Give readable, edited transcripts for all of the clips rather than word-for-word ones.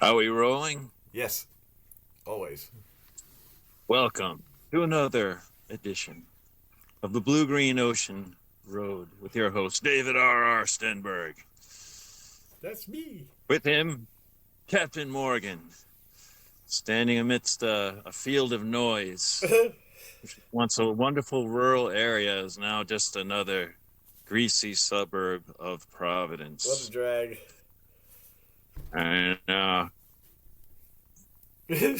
Are we rolling? Yes, always. Welcome to another edition of the Blue Green Ocean Road with your host, David R.R. Stenberg. That's me. With him, Captain Morgan, standing amidst a field of noise. Once a wonderful rural area is now just another greasy suburb of What a Providence. drag. And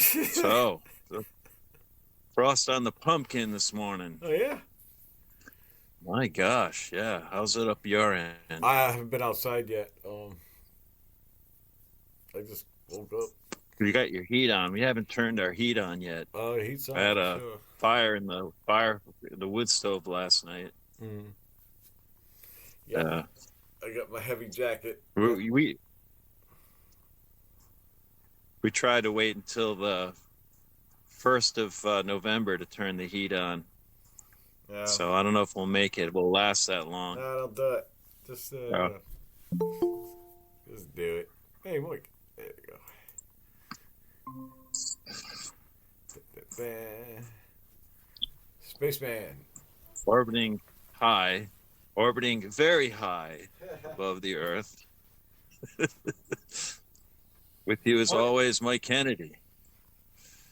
so, the frost on the pumpkin this morning. Oh, yeah? My gosh, yeah. How's it up your end? I haven't been outside yet. I just woke up. You got your heat on. We haven't turned our heat on yet. Heat's on. I had a Sure. fire in the wood stove last night. Mm. Yeah. I got my heavy jacket. We tried to wait until the 1st of November to turn the heat on. Yeah. So I don't know if we'll make it. We'll last that long. No, don't do it. Just just do it. Hey, Mike. There you go. Spaceman. Orbiting very high above the Earth. With you as always, Mike Kennedy.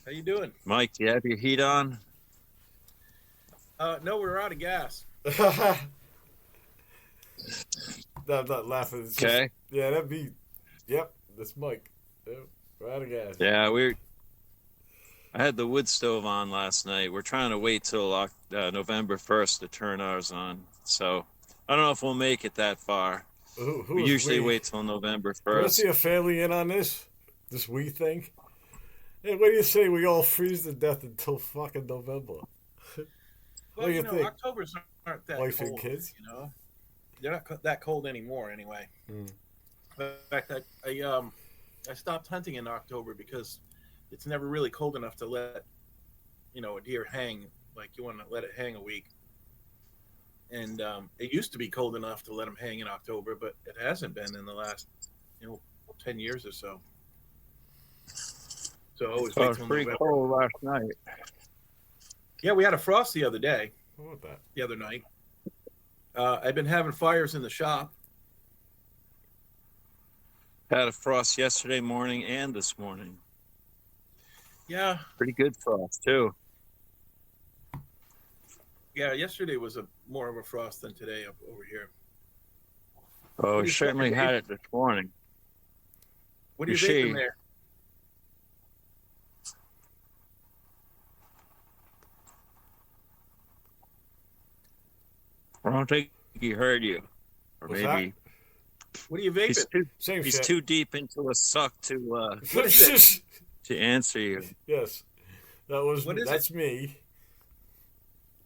How you doing? Mike, do you have your heat on? No, we're out of gas. No, I'm not laughing. It's Okay. Just, yeah, that'd be. Yep, that's Mike. Yep, we're out of gas. Yeah, I had the wood stove on last night. We're trying to wait till November 1st to turn ours on. So I don't know if we'll make it that far. Who We is usually we? wait till November Do I 1st. see a family in on this? This we thing? Hey, what do you say we all freeze to death until fucking November? Well, do you think? October's aren't that Wife cold. and kids? You know, they're not that cold anymore. Anyway, Mm. in fact, I stopped hunting in October because it's never really cold enough to let a deer hang. Like you want to let it hang a week, and it used to be cold enough to let them hang in October, but it hasn't been in the last 10 years or so. So I always It wait was till pretty November. cold last night. Yeah, we had a frost the other day. What about that? The other night. I've been having fires in the shop. Had a frost yesterday morning and this morning. Yeah, Pretty good frost too. yeah. Yesterday was more of a frost than today up over here. Oh, What we is certainly that? had it this morning. What are you You vaping see- there? I don't think he heard you. Or What's maybe What are you vaping? Same he's shit. too deep into a suck to What is to answer you. Yes, What is that's me.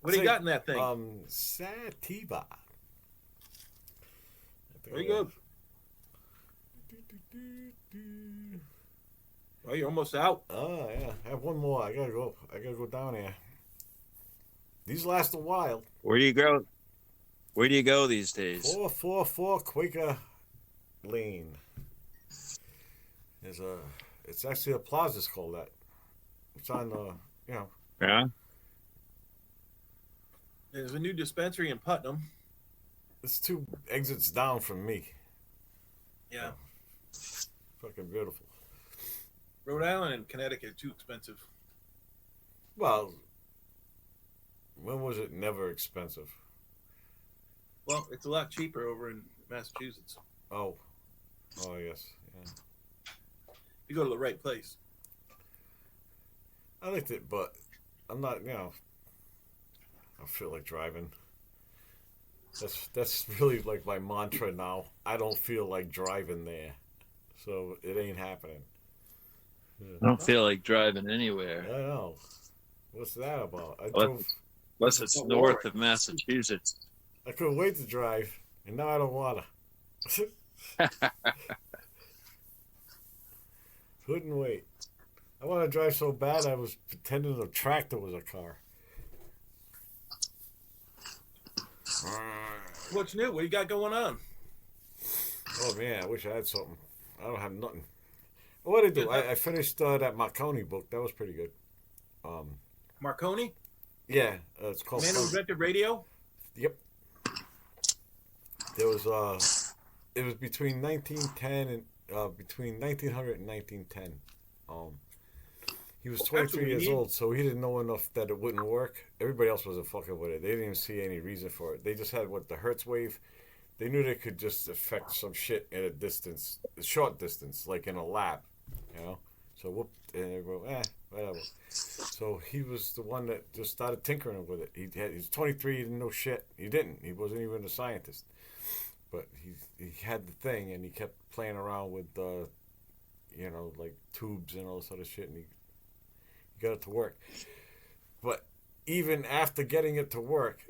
What do you got in that thing? Sativa. Very good. Well, you're almost out. Oh yeah, I have one more. I gotta go down there. These last a while. Where do you go? Where do you go these days? 444 Quaker Lane. It's actually a plaza's called that. It's on the, Yeah. There's a new dispensary in Putnam. it's 2 exits down from me. Yeah, Fucking beautiful. Rhode Island and Connecticut are too expensive. Well, when was it never expensive? Well, it's a lot cheaper over in Massachusetts. Oh, yes. Yeah. If you go to the right place. I liked it, but I'm not. I feel like driving. That's really like my mantra now. I don't feel like driving there, so it ain't happening. I don't feel like driving anywhere. I know. What's that about? Unless it's north of Massachusetts. I couldn't wait to drive, and now I don't wanna. Couldn't wait. I want to drive so bad I was pretending a tractor was a car. What's new? What you got going on? Oh man, I wish I had something. I don't have nothing. What did I do? I finished that Marconi book. That was pretty good. Marconi, Yeah, it's called. man who invented radio. Yep. There was it was between 1910 and between 1900 and 1910. Um, he was That's 23 what we years need. old, so he didn't know enough that it wouldn't work. Everybody else wasn't fucking with it. They didn't even see any reason for it. They just had the Hertz wave. They knew they could just affect some shit at a distance, a short distance, like in a lab, you know. So whoop, and they go, whatever. So he was the one that just started tinkering with it. He's 23. He didn't know shit. He didn't. He wasn't even a scientist. But he had the thing, and he kept playing around with like tubes and all this other shit, and he got it to work. But even after getting it to work,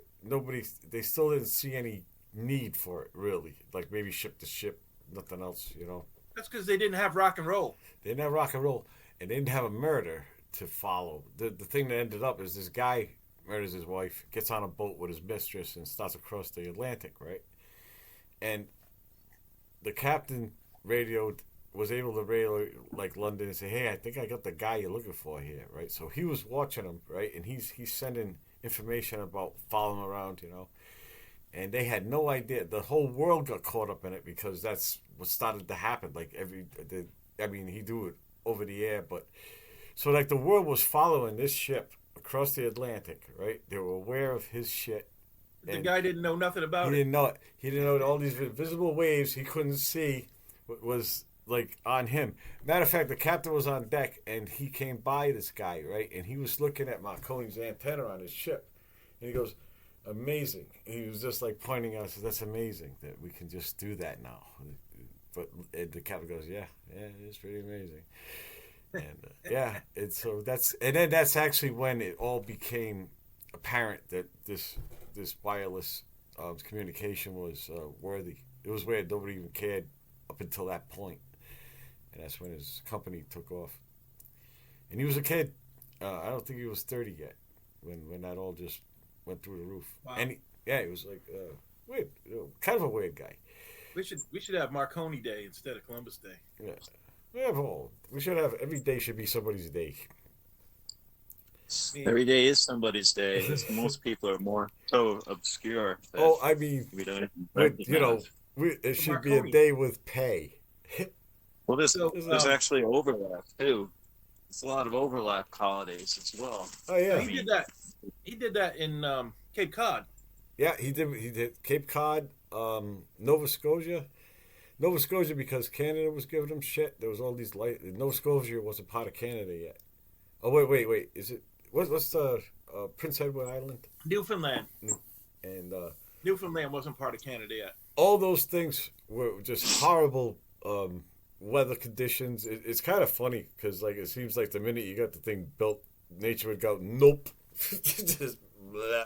they still didn't see any need for it, really. Like maybe ship to ship, nothing else, you know. That's because they didn't have rock and roll. They didn't have rock and roll, and they didn't have a murder to follow. The thing that ended up is this guy murders his wife, gets on a boat with his mistress, and starts across the Atlantic, right? And the captain was able to radio like London and say, "Hey, I think I got the guy you're looking for here," right? So he was watching him, right, and he's sending information about following him around, you know. And they had no idea. The whole world got caught up in it because that's what started to happen. Like he do it over the air, but so like the world was following this ship across the Atlantic, right? They were aware of his shit. The guy didn't know nothing about He it. didn't know it. He didn't know all these visible waves he couldn't see was like on him. Matter of fact, the captain was on deck and he came by this guy, right? And he was looking at Marconi's antenna on his ship, and he goes, "Amazing." He was just like pointing out, "That's amazing that we can just do that now." But the captain goes, "Yeah, it's pretty amazing." And that's actually when it all became apparent that this wireless communication was worthy. It was weird. Nobody even cared up until that point, and that's when his company took off. And he was a kid. I don't think he was 30 yet when that all just went through the roof. Wow. And he was like weird, kind of a weird guy. We should have Marconi Day instead of Columbus Day. Yeah. We should have every day should be somebody's day. Every day is somebody's day. Most people are more so obscure. That Oh, I mean, we don't even it For should be a Marconi. day with pay. Well, So, there's actually overlap too. There's a lot of overlap holidays as well. Oh yeah, He did that. He did that in Cape Cod. yeah. He did Cape Cod, Nova Scotia. Nova Scotia because Canada was giving them shit. There was all these Nova Scotia wasn't part of Canada yet. Oh wait. Is it what's the Prince Edward Island? Newfoundland. And Newfoundland wasn't part of Canada yet. all those things were just horrible weather conditions. It's kind of funny because like it seems like the minute you got the thing built, nature would go nope. Just bleh.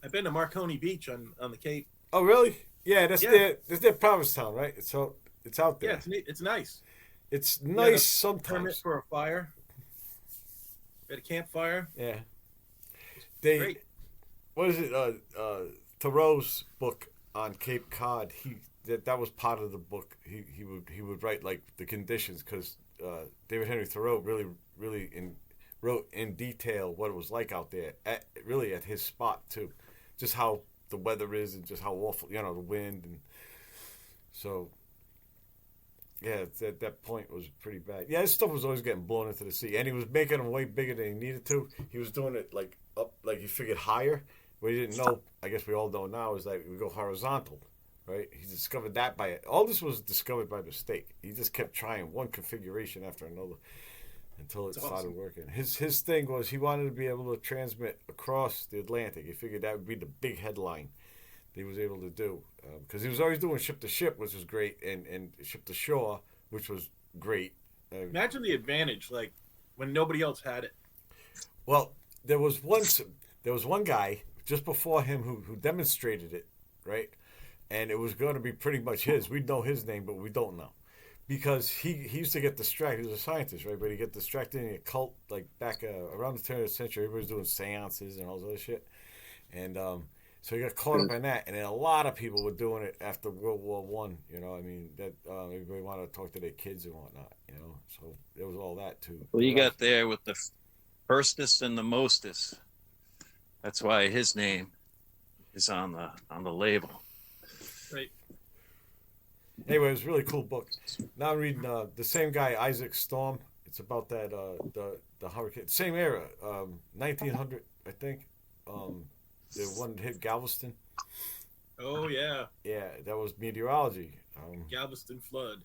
I've been to Marconi Beach on the Cape. Oh really? Yeah, that's Yeah. their Provincetown, right? It's out there. Yeah, it's nice. It's You nice had a Permit sometimes. for a fire. At a campfire. Yeah. They Great. what is it? Thoreau's book on Cape Cod. That was part of the book. He would write like the conditions because David Henry Thoreau really wrote in detail what it was like out there. Really at his spot too, just how the weather is and just how awful the wind and so. Yeah, that point was pretty bad. Yeah, his stuff was always getting blown into the sea, and he was making them way bigger than he needed to. He was doing it like up, like he figured higher. What he didn't know, I guess we all know now, is that we go horizontal, right? He discovered that by it. All this was discovered by mistake. He just kept trying one configuration after another until it That's started awesome. working. His thing was he wanted to be able to transmit across the Atlantic. He figured that would be the big headline he was able to do because he was always doing ship to ship, which was great, and ship to shore, which was great. Imagine the advantage, like when nobody else had it. Well, there was one guy just before him who demonstrated it, right? And it was going to be pretty much his. We know his name, but we don't know because he used to get distracted. He was a scientist, right? But he get distracted in a cult, like back around the turn of the century. Everybody was doing seances and all this other shit, and So he got caught up in that, and then a lot of people were doing it after World War One. You know, I mean, that everybody wanted to talk to their kids and whatnot. You know, so there was all that too. Well, you got there with the firstest and the mostest. That's why his name is on the label. Right. Anyway, it was a really cool book. Now I'm reading the same guy, Isaac Storm. It's about that the hurricane, same era, 1900, I think. The one that hit Galveston. Oh yeah, Yeah, that was meteorology. Galveston flood.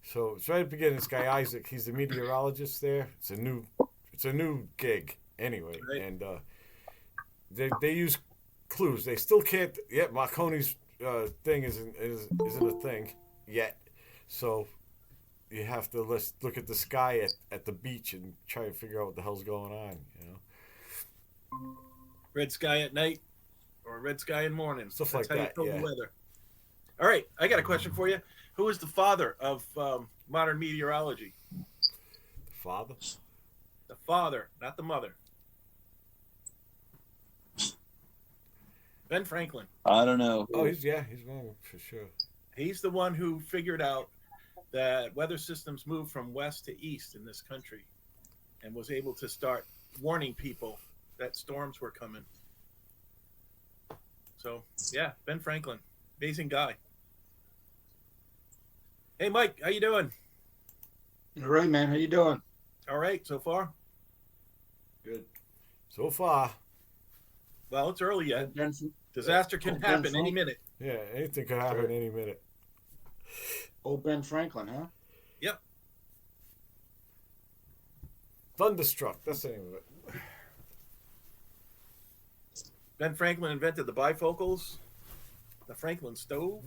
So it's right at the beginning. This guy Isaac, he's the meteorologist there. It's a new gig anyway, Right. and they use clues. They still can't. Yeah, Marconi's thing isn't a thing yet. So you have to look at the sky at the beach and try and figure out what the hell's going on. You know. Red sky at night, or red sky in morning. Stuff That's like how that, you tell yeah. the weather. All right, I got a question for you. Who is the father of modern meteorology? The father. The father, not the mother. Ben Franklin. I don't know. Oh, he's wrong for sure. He's the one who figured out that weather systems move from west to east in this country, and was able to start warning people that storms were coming. So yeah, Ben Franklin, amazing guy. Hey Mike, how you doing? All right, man. How you doing? All right so far. Good. So far, Well, it's early yet. Ben, Disaster can Oh, Ben happen any Frank- minute. yeah, anything could happen any minute. old Ben Franklin, huh? Thunderstruck. That's the name of it. Ben Franklin invented the bifocals, the Franklin stove.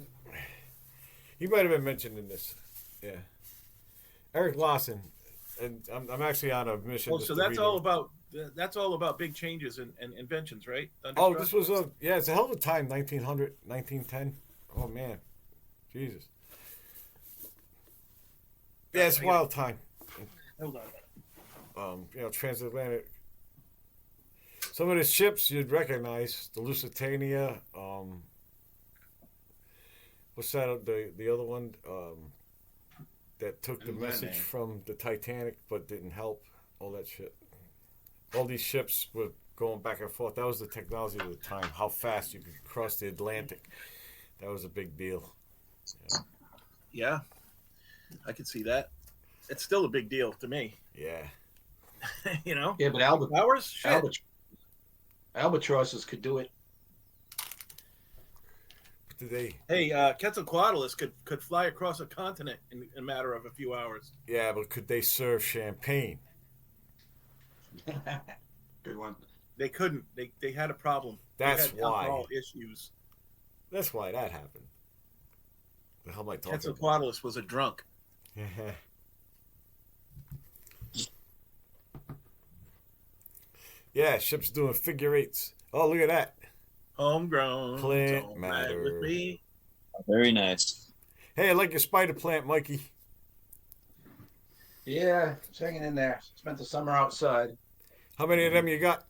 He might have been mentioned in this. Yeah. Eric Lawson, and I'm actually on a mission. Oh, just so to that's read all about big changes and inventions, right? Oh, this was it's a hell of a time, 1900, 1910. Oh man, Jesus. Yeah, it's a wild time. Hold on. Transatlantic. Some of the ships you'd recognize, the Lusitania. What's that? The other one that took the Who's that message name? from the Titanic but didn't help. All that shit. All these ships were going back and forth. That was the technology of the time. How fast you could cross the Atlantic. That was a big deal. Yeah, I can see that. It's still a big deal to me. Yeah. You know, Yeah, but hours. Shit. albatrosses could do it. What did they? Hey, Quetzalcoatlus could fly across a continent in a matter of a few hours. Yeah, but could they serve champagne? Good one. They couldn't. They had a problem. That's they had why. alcohol issues. That's why that happened. The hell am I talking about? Quetzalcoatlus was a drunk. Yeah, ships doing figure eights. Oh, look at that. Homegrown. Plant Don't ride matter. with me. Very nice. Hey, I like your spider plant, Mikey. Yeah, it's hanging in there. Spent the summer outside. How many of them you got?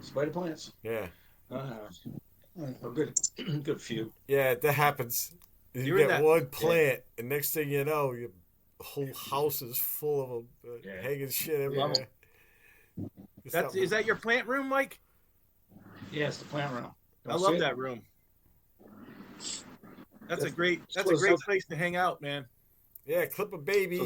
Spider plants. Yeah. A good, good few. Yeah, that happens. You You're in get that- one plant, and next thing you know, your whole house is full of them, Yeah. hanging shit everywhere. It's Is that your plant room, Mike? Yeah, it's the plant room. I love that room. That's a great place to hang out, man. Yeah, clip a baby.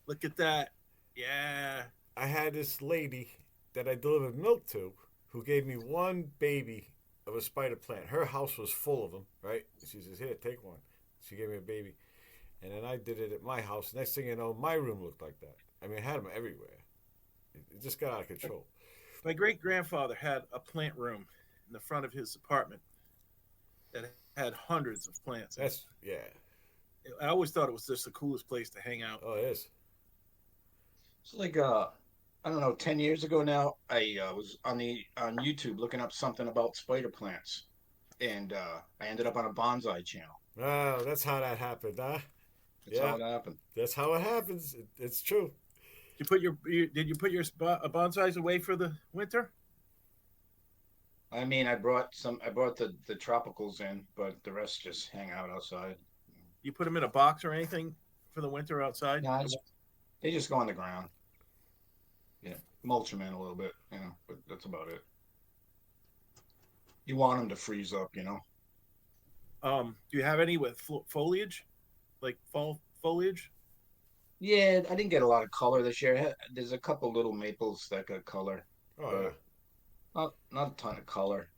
Look at that. Yeah. I had this lady that I delivered milk to who gave me one baby of a spider plant. Her house was full of them, right? She says, "Here, take one." She gave me a baby. And then I did it at my house. Next thing you know, my room looked like that. I mean, I had them everywhere. It just got out of control. My great grandfather had a plant room in the front of his apartment that had hundreds of plants. That's, yeah. I always thought it was just the coolest place to hang out. Oh, it is. It's like I don't know, 10 years ago now. I was on YouTube looking up something about spider plants, and I ended up on a bonsai channel. Oh, that's how that happened, huh? That's Yeah. how it happened. That's how it happens. It's true. Did you put your bonsais away for the winter? I mean, I brought the tropicals in, but the rest just hang out outside. You put them in a box or anything for the winter outside? No, they just go on the ground. Yeah, mulch them in a little bit, but that's about it. You want them to freeze up, Do you have any with foliage, like fall foliage? Yeah, I didn't get a lot of color this year. There's a couple little maples that got color, Oh, yeah. but not a ton of color.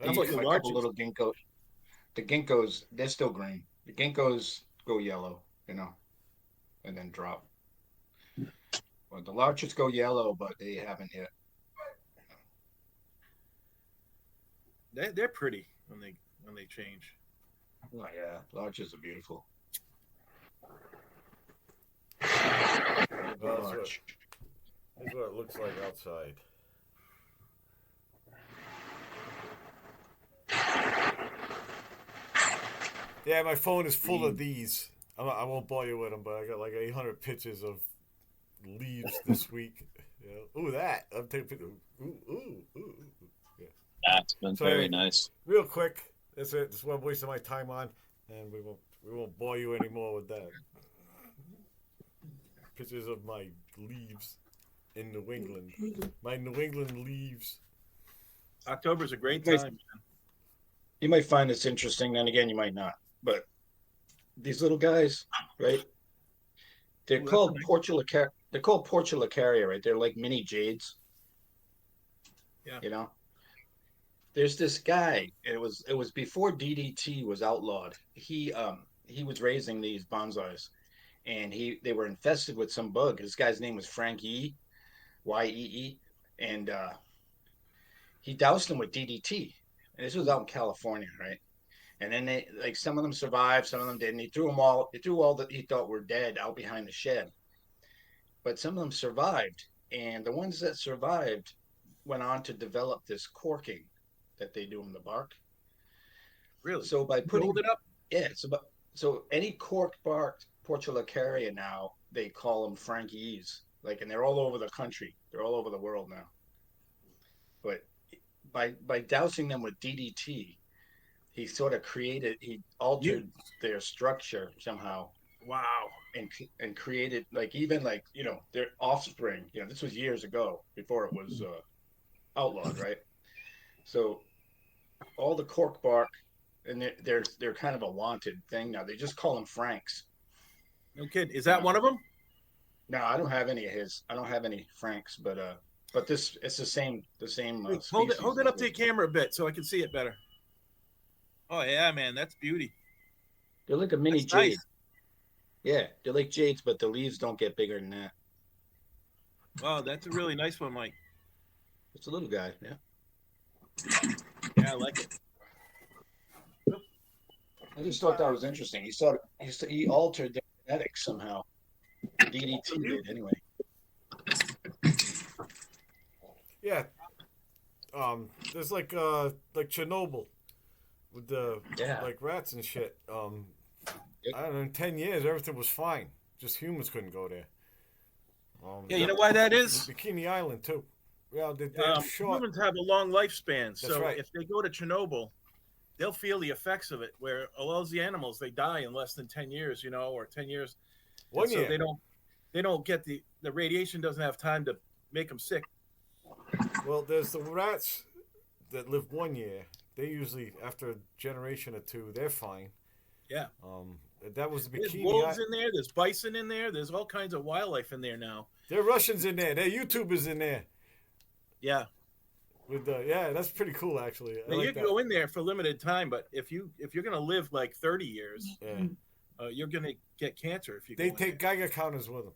How And about your a couple larches? little ginkgo. The ginkgos, they're still green. The ginkgos go yellow, and then drop. Well, the larches go yellow, but they haven't yet. They're pretty when they change. Oh yeah, larches are beautiful. Well, Larch. Here's what it looks like outside. Yeah, my phone is full of these. I won't bore you with them, but I got like 800 pictures of leaves this week. Ooh, that. I'm taking pictures. Ooh. Yeah. That's been So, very anyway, nice. real quick. That's it. That's what I'm wasting my time on, and we won't bore you anymore with that. Pictures of my leaves in New England. My New England leaves. October's a great Guys- time. You might find this interesting, then again, you might not. But these little guys, right? They're Ooh, that's called nice. portulacaria. They're called portulacaria, right? They're like mini jades. Yeah. There's this guy. It was before DDT was outlawed. He was raising these bonsais, and they were infested with some bug. This guy's name was Frank Yee, Yee, and he doused them with DDT. And this was out in California, right? And then some of them survived, some of them didn't. He threw all that he thought were dead out behind the shed. But some of them survived, and the ones that survived went on to develop this corking that they do in the bark. Really? So by You putting hold it up. yeah, so any cork barked portulacaria now they call them Frankies, and they're all over the country, they're all over the world now. But by dousing them with DDT, he altered their structure somehow Wow. and created their offspring. This was years ago before it was outlawed, right? So all the cork bark, and they're kind of a wanted thing now. They just call them Franks. No kidding. Is that one of them? No, I don't have any of his. I don't have any Franks, but this it's the same Hold it. species Hold it as up to the it. camera a bit so I can see it better. Oh yeah, man, that's beauty. They're like a mini That's jade. nice. Yeah, they're like jades, but the leaves don't get bigger than that. Wow, that's a really nice one, Mike. It's a little guy. Yeah. Yeah, I like it. I just thought that was interesting. He altered their genetics somehow. DDT did anyway. Yeah. There's like Chernobyl with the Yeah. like rats and shit. Yep. I don't know. In 10 years, everything was fine. Just humans couldn't go there. Yeah, you know why that is? Bikini Island too. Yeah, they're short. Humans have a long lifespan, so right. if they go to Chernobyl, they'll feel the effects of it. Where all the animals they die in less than 10 years, or 10 years. One And so year. they don't get the radiation doesn't have time to make them sick. Well, there's the rats that live 1 year. They usually, after a generation or two, they're fine. Yeah. That was the There's Bikini wolves Island. in there. There's bison in there. There's all kinds of wildlife in there now. There are Russians in there. There are YouTubers in there. Yeah. That's pretty cool actually. I Now, like you can that. go in there for a limited time, but if you're gonna live like 30 years, Yeah. you're gonna get cancer if you. They go in take there. Geiger counters with them.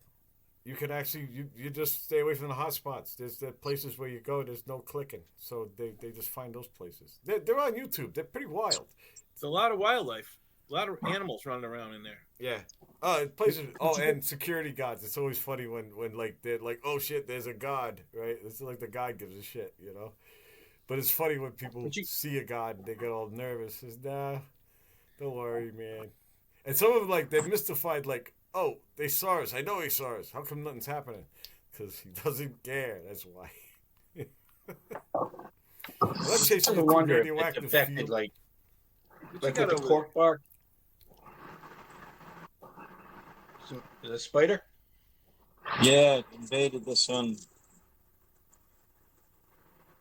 You can actually you just stay away from the hot spots. There's the places where you go. There's no clicking, so they just find those places. They're on YouTube. They're pretty wild. It's a lot of wildlife, a lot of animals running around in there. Yeah. Places. Oh, and security guards. It's always funny when like they're like, oh shit, there's a god, right? It's like the god gives a shit, But it's funny when people see a god and they get all nervous. Says, nah, don't worry, man. And some of them they're mystified, oh, they saw us. I know he saw us. How come nothing's happening? Because he doesn't care. That's why. Well, that chasing I you through wonder if it's radioactive affected, field. like What you with got the over cork bark. The spider. Yeah, it invaded this one.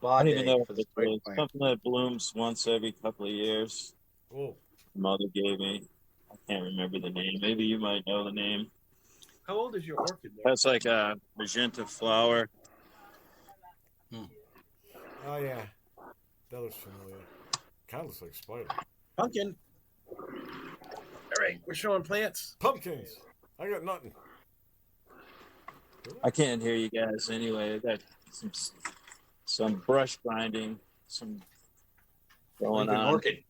I don't even Bade know for what the it spider was. plant. Something that blooms once every couple of years. Oh, Mother gave me. I can't remember the name. Maybe you might know the name. there? How old is your orchid there? That's like a magenta flower. oh yeah, that looks familiar. Kind of looks like spider. Pumpkin. All right, we're showing plants. Pumpkins. I got nothing. I can't hear you guys anyway. I got some brush grinding, some going Like an on. orchid.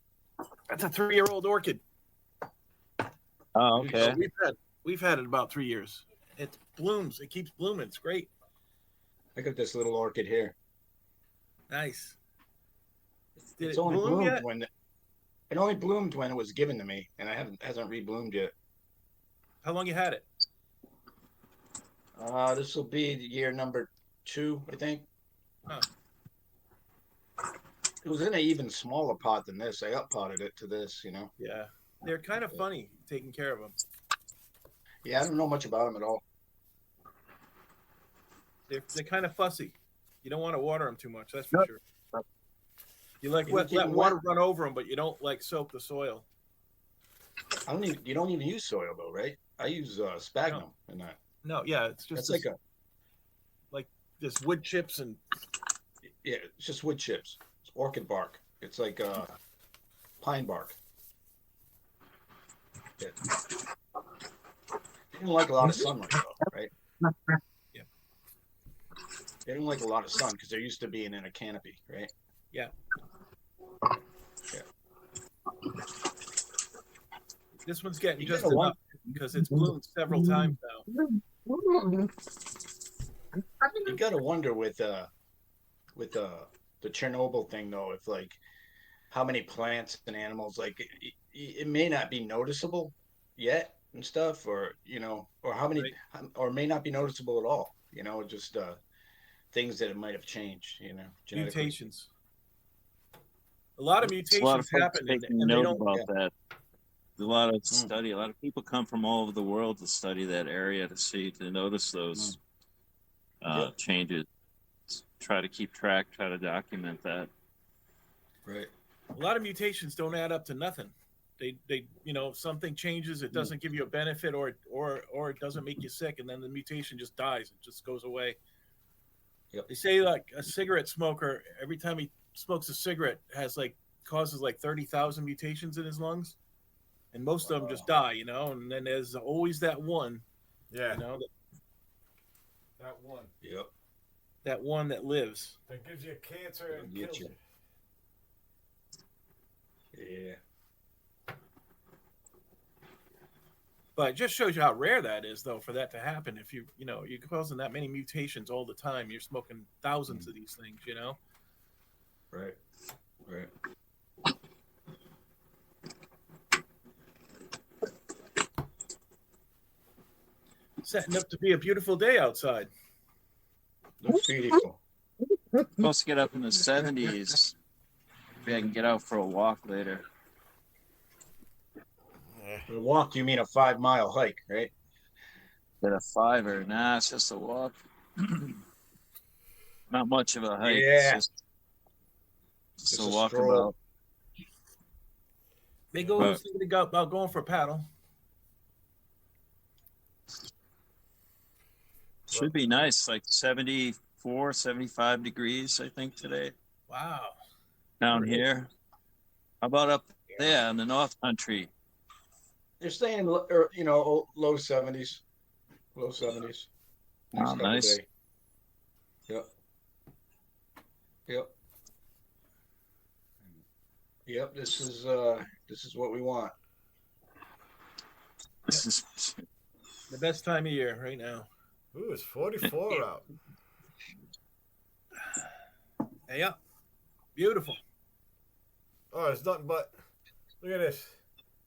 That's a 3-year-old orchid. Oh, okay. So we've had it about 3 years. It blooms. It keeps blooming. It's great. I got this little orchid here. Nice. Did It's it only bloom bloomed yet? when it only bloomed when it was given to me, and hasn't rebloomed yet. How long you had it? This will be the year number 2, I think. Huh. It was in an even smaller pot than this. I uppotted it to this, Yeah. They're kind of funny taking care of them. Yeah, I don't know much about them at all. They're kind of fussy. You don't want to water them too much. That's for sure. You like You don't keep let them water wet? run over them, but you don't like soak the soil. You don't even use soil though, right? I use sphagnum in that. No, yeah, it's just That's this wood chips and it's just wood chips. It's orchid bark. It's like pine bark. Yeah. They don't like a lot of sunlight though, right? Yeah. They don't like a lot of sun because they're used to being in a canopy, right? yeah. Yeah. This one's getting You just gotta enough because it's bloomed several times now. You gotta wonder with the Chernobyl thing though, if like how many plants and animals it may not be noticeable yet and stuff, or or how many, Right. or may not be noticeable at all. Just things that it might have changed. Genetically. Mutations. A lot of There's a lot of mutations folks happen, and taking they note don't. about that. There's a lot of Mm. study. A lot of people come from all over the world to study that area to notice those Yep. changes. Try to keep track. Try to document that. Right. A lot of mutations don't add up to nothing. They if something changes, it doesn't give you a benefit, or it doesn't make you sick, and then the mutation just dies. It just goes away. Yep. They say like a cigarette smoker, every time he smokes a cigarette, causes like 30,000 mutations in his lungs, and most of them just die. And then there's always that one. yeah, That one Yep. that one that lives. that gives you cancer and Get kills you. you. Yeah. But it just shows you how rare that is, though, for that to happen. If you're causing that many mutations all the time, you're smoking thousands of these things. Right. Right. Setting up to be a beautiful day outside. Looks beautiful. Supposed to get up in the 70s. Maybe I can get out for a walk later. For a walk, you mean a 5-mile hike, right? Get a 5 Nah, it's just a walk. Not much of a hike. Yeah. It's just Just a a walk stroll. about. They go Right. thinking about going for a paddle. Should be nice, like 74, 75 degrees, I think, today Wow. down here. How about up there in the North Country? They're staying, low 70s. Low 70s. Next couple Nice. day. Yep. Yep. Yep. This is what we want. This is The best time of year right now. Ooh, it's 44 out. Hey, yeah. Beautiful. Oh, it's nothing but. Look at this.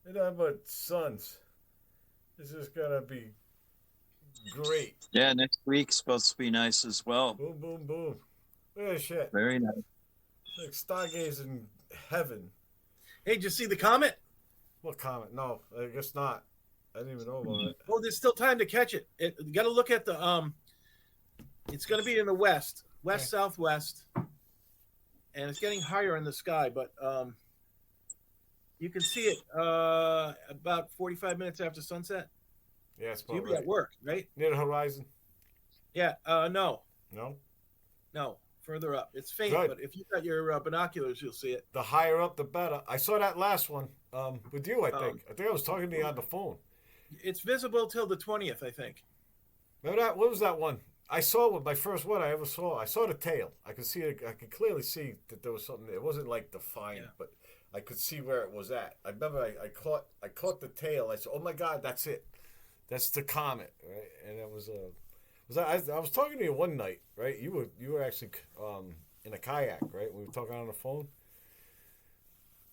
It's nothing but suns. This is gonna be great. yeah. Next week's supposed to be nice as well. Boom, boom, boom. Look at this shit. Very nice. Like stargazing heaven. Hey, did you see the comet? What comment? No, I guess not. I didn't even know about it. Oh, there's still time to catch it. You got to look at the It's going to be in the west, southwest, and it's getting higher in the sky. But you can see it about 45 minutes after sunset. Yeah, it's So you'll about be right. at work, right? Near the horizon. Yeah. No, No. further up. It's faint, Good. but if you got your binoculars, you'll see it. The higher up, the better. I saw that last one with you. I think. I think I was talking to you on the phone. It's visible till the 20th, I think. Remember that? What was that one? I saw my first one I ever saw. I saw the tail. I could see it. I could clearly see that there was something. It wasn't like defined, but I could see where it was at. I remember I caught the tail. I said, "Oh my God, that's it. That's the comet." Right? And it was I was talking to you one night, right? You were actually in a kayak, right? We were talking on the phone.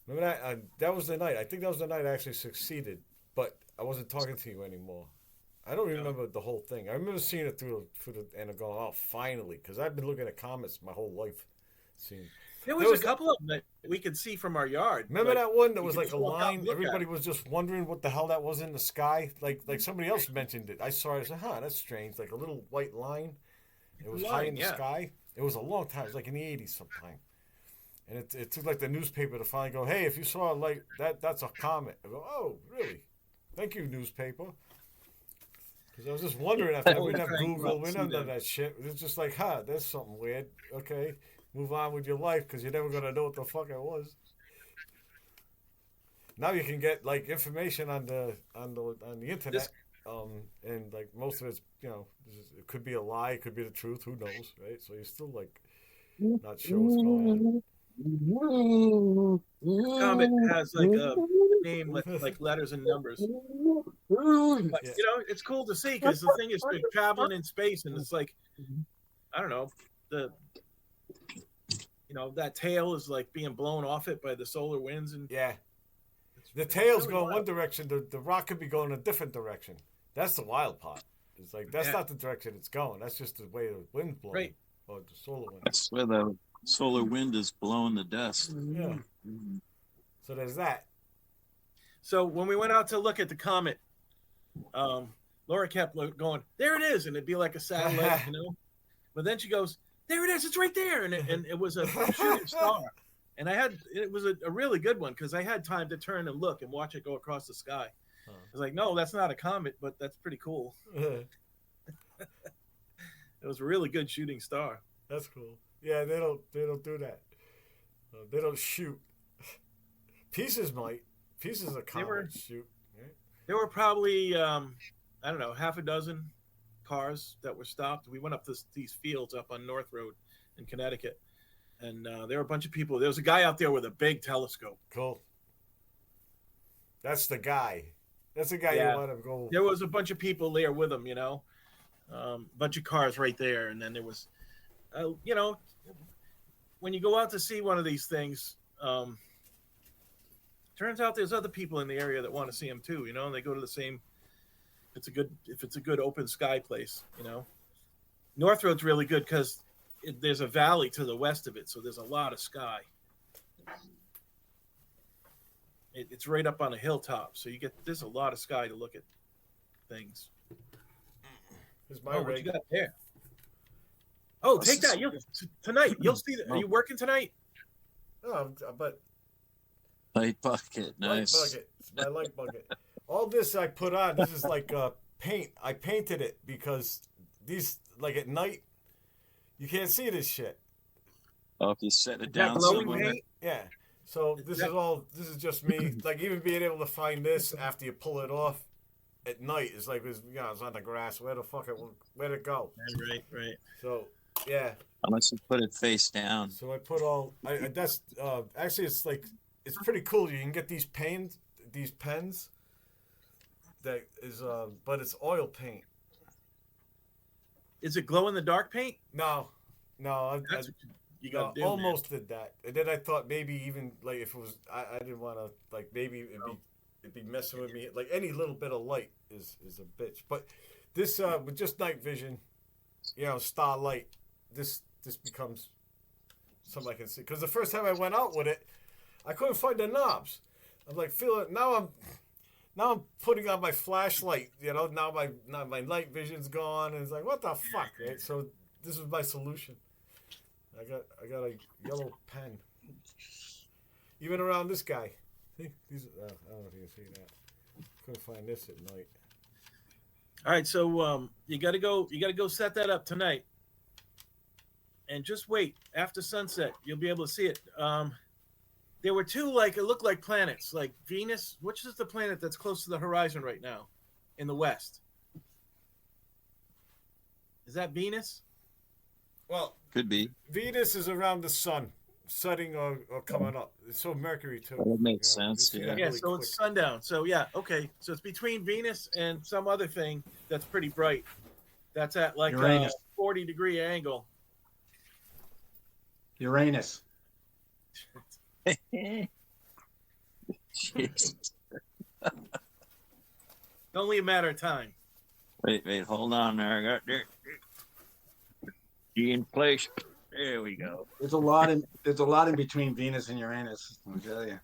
Remember that? That was the night. I think that was the night I actually succeeded, but I wasn't talking to you anymore. I don't even remember the whole thing. I remember seeing it through the and going, "Oh, finally!" Because I've been looking at comets my whole life. There was a couple of them that we could see from our yard. Remember that one that was like a walk out and line? look at Everybody was just wondering what the hell that was in the sky. Like somebody else mentioned it. I saw it. I said, "Huh, that's strange." Like a little white line. It was high in the sky. It was a long time. It was like in the 80s sometime. And it took like the newspaper to finally go, "Hey, if you saw a light, that's a comet." I go, "Oh, really? Thank you, newspaper." Because I was just wondering after we didn't have Google, we didn't have none of that shit. It's just like, there's something weird. Okay, move on with your life because you're never gonna know what the fuck it was. Now you can get like information on the internet, and like most of it's it could be a lie, it could be the truth. Who knows, right? So you're still like not sure what's going on. Comet has like a name with like letters and numbers. But, it's cool to see because the thing is they're traveling in space and it's like, I don't know, that tail is like being blown off it by the solar winds and the tail's really going wild. one direction. The rock could be going a different direction. That's the wild part. It's like that's not the direction it's going. That's just the way the wind's blowing, Right. or the solar wind. That's where the solar wind is blowing the dust. Yeah. So there's that. So when we went out to look at the comet, Laura kept going, "There it is," and it'd be like a satellite, But then she goes, "There it is! It's right there!" And it was a shooting star. And it was a really good one because I had time to turn and look and watch it go across the sky. I was like, "No, that's not a comet, but that's pretty cool." It was a really good shooting star. That's cool. Yeah, they don't do that. They don't shoot. Pieces might. Pieces of comets shoot. Right? There were probably I don't know, half a dozen cars that were stopped. We went up these fields up on North Road in Connecticut, and there were a bunch of people. There was a guy out there with a big telescope. Cool. That's the guy. That's the guy you want to go. There was a bunch of people there with him, bunch of cars right there, and then there was, when you go out to see one of these things, turns out there's other people in the area that want to see them too. And they go to the same. If it's a good open sky place, North Road's really good because there's a valley to the west of it, so there's a lot of sky. It's right up on a hilltop, so there's a lot of sky to look at things. What you got there? Oh, take that! Tonight you'll see that. Are you working tonight? No, but Light bucket, nice. Light bucket. It's my light bucket. All this I put on. This is like paint. I painted it because these like at night you can't see this shit. Oh, if you set it down glowing somewhere. paint? Yeah. So this is just me. Like even being able to find this after you pull it off at night is like it's on the grass. Where'd it go? Right. So yeah. Unless you put it face down. So I put that's actually it's like it's pretty cool. You can get these pens that is but it's oil paint. Is it glow in the dark paint? No. You got almost did that, and then I thought maybe even like if it was, I didn't want to like maybe it'd be messing with me. Like any little bit of light is a bitch. But this with just night vision, starlight, this becomes something I can see. Because the first time I went out with it, I couldn't find the knobs. I'm like feeling now I'm putting on my flashlight. You know, now my night vision's gone, and it's like, what the fuck, right? So this is my solution. I got a yellow pen. Even around this guy. See, these. I don't know if you can see that. Couldn't find this at night. All right, so you got to go. You got to go set that up tonight, and just wait. After sunset, you'll be able to see it. There were two, like, it looked like planets, like Venus. Which is the planet that's close to the horizon right now, in the west? Is that Venus? Well, Could be. Venus is around the sun, setting or coming up. So Mercury too. That makes You know, sense. you see Yeah. that Yeah, really so quick. it's sundown. So yeah, okay. So it's between Venus and some other thing that's pretty bright. That's at like a Uranus. 40-degree angle. Uranus. Jeez. Only a matter of time. Wait, hold on there. I got there. G in place. There we go. There's a lot in between Venus and Uranus. I'll tell you.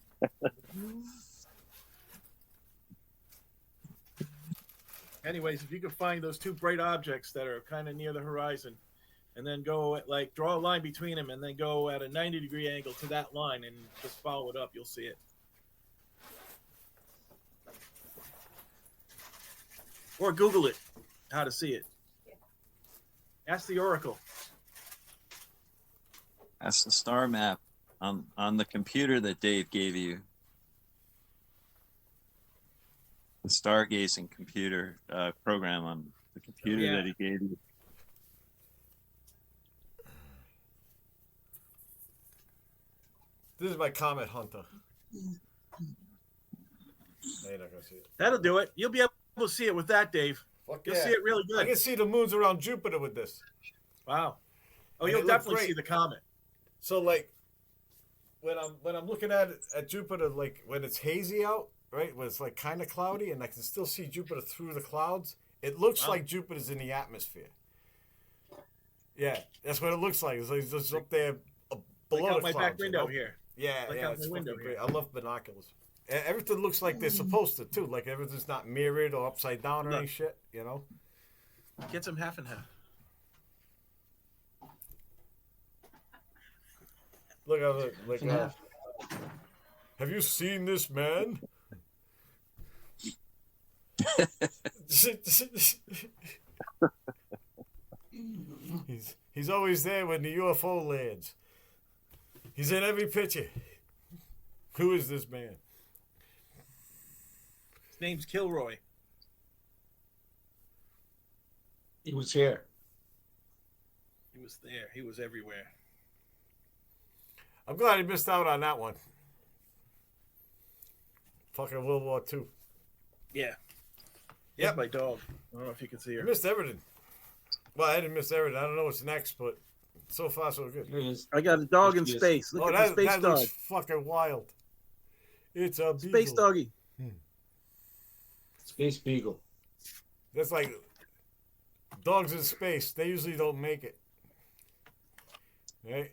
Anyways, if you can find those two bright objects that are kind of near the horizon, and then go at, like, draw a line between them, and then go at a 90-degree angle to that line, and just follow it up, you'll see it. Or Google it, how to see it. Ask the Oracle. That's the star map on the computer that Dave gave you. The stargazing computer program on the computer Yeah. that he gave you. This is my Comet Hunter. No, you're not gonna see it. That'll do it. You'll be able to see it with that, Dave. Fuck You'll yeah. see it really I good. can see the moons around Jupiter with this. Wow. Oh, And you'll it looked definitely great. see the comet. So like, when I'm looking at Jupiter, like when it's hazy out, right? When it's like kind of cloudy, and I can still see Jupiter through the clouds. It looks Wow. like Jupiter's in the atmosphere. Yeah, that's what it looks like. It's like it's just up there below Like out the my clouds. back window you know? here. Yeah, Like yeah, out it's my window fucking great. here. I love binoculars. Everything looks like they're supposed to too. Like everything's not mirrored or upside down or Look. any shit. You know. Get some half and half. Look at it. Like, And half. have you seen this man? he's always there when the UFO lands. He's in every picture. Who is this man? His name's Kilroy. He was here. He was there. He was everywhere. I'm glad he missed out on that one. Fucking World War II. Yeah. Yep. Yep. My dog. I don't know if you can see He her. missed everything. Well, I didn't miss everything. I don't know what's next, but so far so good. Here he is. I got a dog in Yes. space. Look Oh, at that, the space that dog. looks fucking wild. It's a beagle. Space doggy. Space Beagle. That's like dogs in space. They usually don't make it. Right?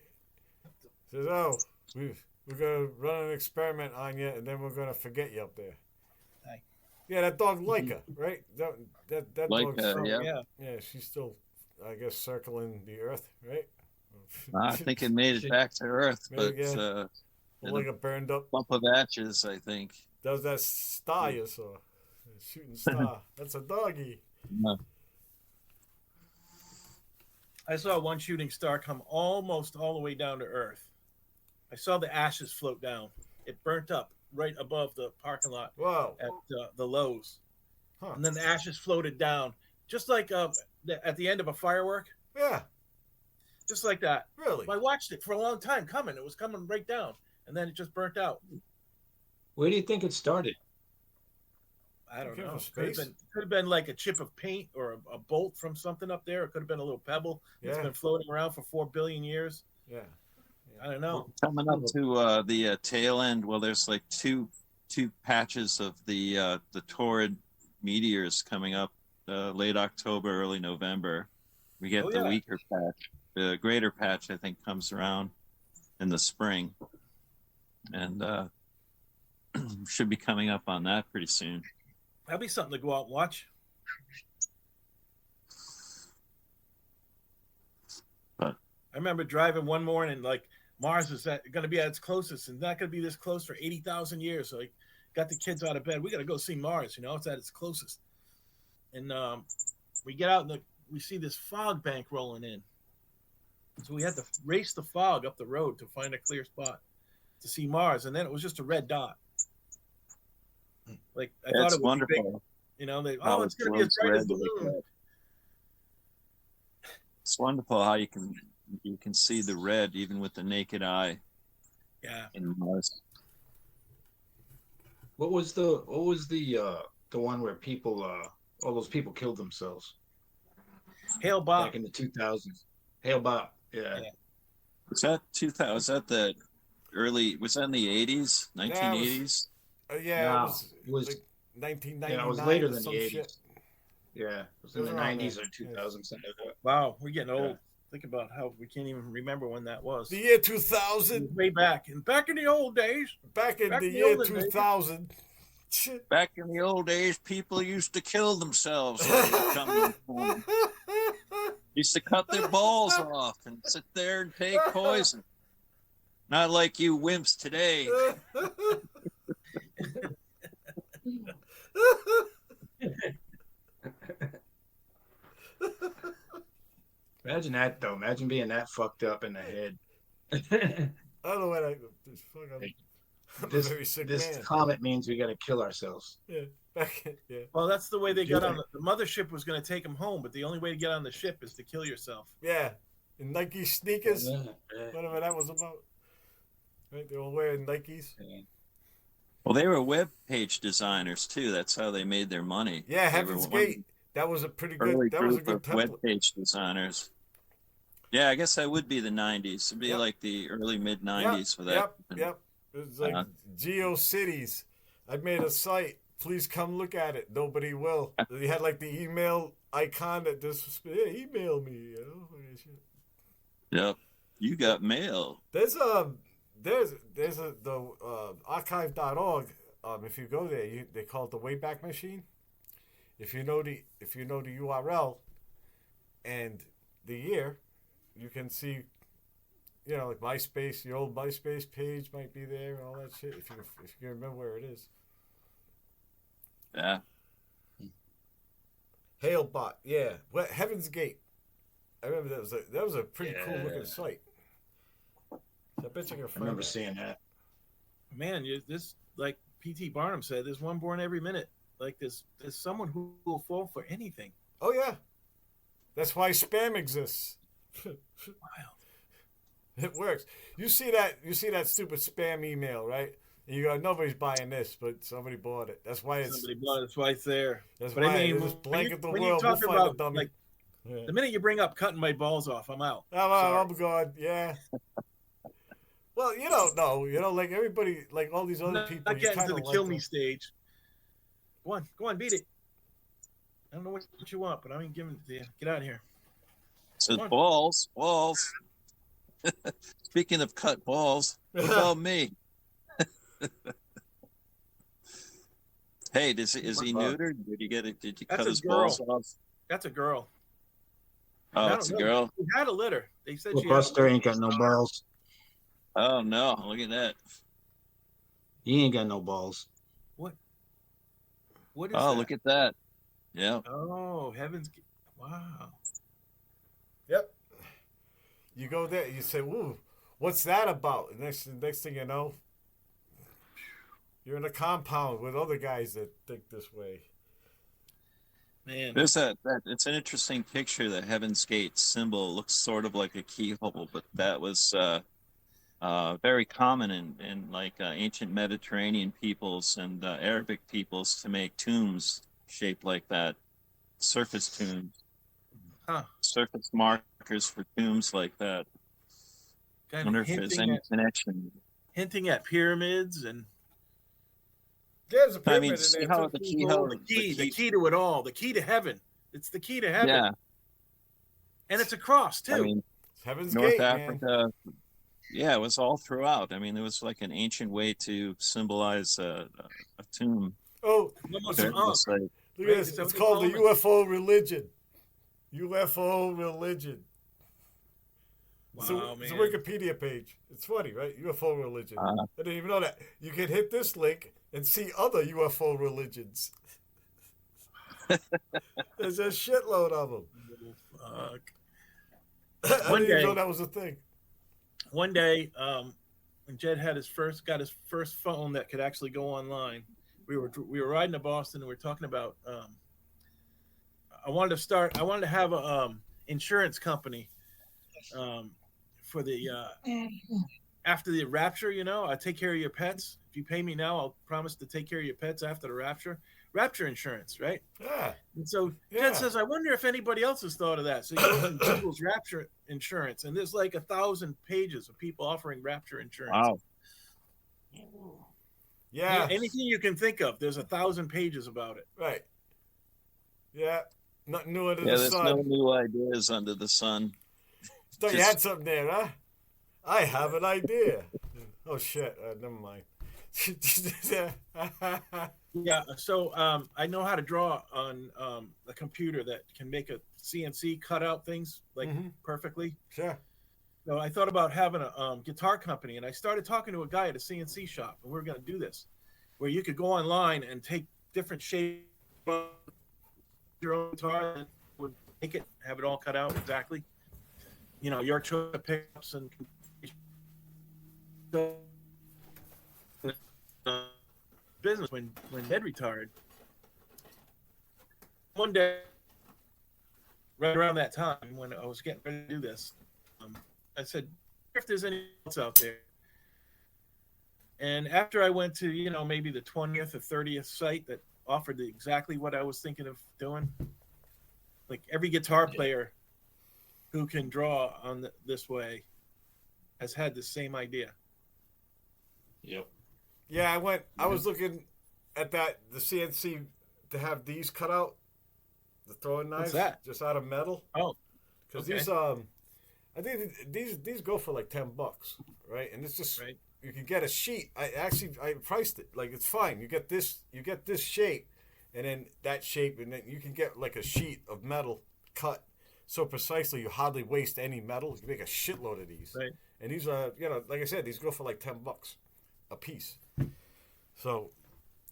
Says, oh, we're gonna run an experiment on you, and then we're gonna forget you up there. Hi. Yeah, that dog Leica, right? That Leica, dog's yeah. yeah. She's still, I guess, circling the Earth, right? I think it made it back to Earth, Maybe, but yeah. Leica burned up. bump of ashes, I think. That was that star you saw, a shooting star. That's a doggy. I saw one shooting star come almost all the way down to Earth. I saw the ashes float down. It burnt up right above the parking lot Wow. at the Lowe's. Huh. And then the ashes floated down, just like at the end of a firework, Yeah. just like that. Really. I watched it for a long time coming. It was coming right down, and then it just burnt out. Where do you think it started? I don't Came know. from space? Could have been like a chip of paint or a bolt from something up there. It could have been a little pebble. It's Yeah. been floating around for 4 billion years. Yeah. I don't know. Coming up to the tail end, well, there's like two patches of the Taurid meteors coming up late October, early November. We get Oh, the yeah. weaker patch. The greater patch, I think, comes around in the spring, and should be coming up on that pretty soon. That'd be something to go out and watch. But I remember driving one morning, like Mars was going to be at its closest, and not going to be this close for 80,000 years. So I got the kids out of bed. We got to go see Mars. You know, it's at its closest. And we get out and we see this fog bank rolling in. So we had to race the fog up the road to find a clear spot to see Mars, and then it was just a red dot. Like I thought it's it was wonderful. big. You know, How it's going to be as bright as the like moon. that. It's wonderful how you can see the red even with the naked eye Yeah. in Mars. What was the one where people all those people killed themselves Hail Bob. back in the 2000s? Hale Bob. Yeah. Was that 2000? Was that the early? Was that in the 80s, 1980s? Yeah, No, it was like 1999. Yeah, it was later or than the some 80s. shit. Yeah, it was in It was the around 90s there, or 2000s, something like that. Wow, we're getting old. Think about how we can't even remember when that was. The year It 2000. was way back. And back in the old days. Back in Back the in the year olden days. 2000. Shit. Back in the old days, people used to kill themselves. When they come home. Used to cut their balls off and sit there and take poison. Not like you wimps today. Imagine that though. Imagine being that fucked up in the head. I don't know what I. I'm a very sick This man. comet means we got to kill ourselves. Yeah, yeah. Well, that's the way they got Do on the mothership was going to take them home, but the only way to get on the ship is to kill yourself. Yeah. In Nike sneakers, Yeah. whatever that was about. Right? They all wearing Nikes. Well, they were web page designers too. That's how they made their money. Yeah, They Heaven's were one Gate. That was a pretty early good. That was a group good of web template. page designers. Yeah, I guess that would be the 90s. It'd be Yep. like the early mid 90s for that. Yep. It was like GeoCities. I made a site. Please come look at it. Nobody will. They had like the email icon that just email me. You know? Yep. You got mail. There's the archive.org. If you go there, they call it the Wayback Machine. If you know the URL and the year, you can see, you know, like MySpace, the old MySpace page might be there and all that shit. If you can remember where it is. Yeah. Halebot, yeah. What Heaven's Gate. I remember that was a pretty cool looking site. I bet you can I find remember that. seeing that. Man, this like P.T. Barnum said, there's one born every minute. Like there's someone who will fall for anything. Oh yeah. That's why spam exists. Wild. It works. You see that stupid spam email, right? And you go, nobody's buying this, but somebody bought it. That's why it's. Somebody bought it. That's why it's there. That's But why I mean, it just blanket the when world. you We'll talk find a about dummy. like Yeah. the minute you bring up cutting my balls off, I'm out. I'm gone. Yeah. Well, you don't know. You know, like everybody, like all these other Not people. You getting kind to of the kill like me them. stage. Go on, beat it. I don't know what you want, but I ain't giving it to you. Get out of here. So Come on. balls. Speaking of cut balls, what about me? Hey, is he neutered? Did you get it? Did you That's cut a his girl. balls off? That's a girl. Oh, I it's a don't know. girl. She had a litter. They said Well, she had a Buster litter. ain't got no balls. Oh no! Look at that. He ain't got no balls. What is Oh, that? look at that. Yeah. Oh, heavens. Wow. Yep. You go there. You say, "Ooh, what's that about?" And next thing you know, you're in a compound with other guys that think this way. Man. There's that. It's an interesting picture. The Heaven's Gate symbol looks sort of like a keyhole, but that was very common in like ancient Mediterranean peoples and Arabic peoples to make tombs shaped like that, surface tombs, surface markers for tombs like that. I Kind wonder of if there's hinting any at, connection. hinting at pyramids and There's a I pyramid mean, in see there how too. the keyhole, the key to it all, the key to heaven. It's the key to heaven. yeah. And it's a cross too. I mean, It's Heaven's North Gate, man. Africa, Yeah, it was all throughout. I mean, it was like an ancient way to symbolize a tomb. Oh, Almost Okay, an we'll ankh, say. look at right? this. Is that It's what they called the call it? UFO religion. UFO religion. Wow, It's a man. Wikipedia page. It's funny, right? UFO religion. Uh, I didn't even know that. You can hit this link and see other UFO religions. There's a shitload of them. Oh, fuck. I One didn't even day- know that was a thing. One day, when Jed got his first phone that could actually go online, we were riding to Boston and we were talking about. I wanted to have a insurance company for the after the rapture. You know, I take care of your pets. If you pay me now, I'll promise to take care of your pets after the rapture. Rapture insurance, right? Yeah. And so Yeah. Jed says, I wonder if anybody else has thought of that. So he goes and Google's rapture insurance, and there's like 1,000 pages of people offering rapture insurance. wow. Yeah. Anything you can think of, there's 1,000 pages about it. Right. Yeah. Nothing new under Yeah, the there's sun. no new ideas under the sun. Thought you just- had something there, huh? I have an idea. Oh shit! Never mind. Yeah. So I know how to draw on a computer that can make a CNC cutout things like Mhm. perfectly. Sure. So I thought about having a guitar company, and I started talking to a guy at a CNC shop, and we are going to do this, where you could go online and take different shapes of your own guitar and would make it, have it all cut out exactly. You know, your choice of pickups and business when Ed retired. One day, right around that time when I was getting ready to do this, I said, if there's anyone else out there. And after I went to, you know, maybe the 20th or 30th site that offered exactly what I was thinking of doing, like every guitar player who can draw on this way has had the same idea. Yep. Yeah, I was looking at the CNC to have these cut out, the throwing knives, that? just out of metal. Oh, Because okay. these I think these go for like $10, right? And it's just Right. you can get a sheet. I priced it like it's fine. You get this shape, and then that shape, and then you can get like a sheet of metal cut so precisely you hardly waste any metal. You can make a shitload of these. Right. And these are, you know, like I said, these go for like $10 a piece. So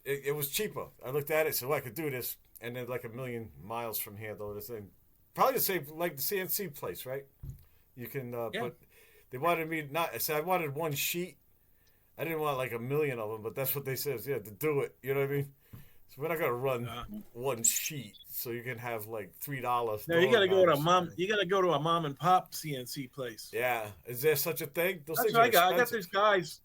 it was cheaper. I looked at it, so I could do this, and then like a million miles from here, though, this thing probably the same like the CNC place, right? You can, Yeah. but they wanted me not. I said I wanted one sheet. I didn't want like a million of them, but that's what they said. Yeah, to do it, you know what I mean? So we're not gonna run one sheet, so you can have like $3. No, you got to go to a $4. mom. You got to go to a mom and pop CNC place. Yeah, is there such a thing? Those That's things what are I got. I got expensive. these guys.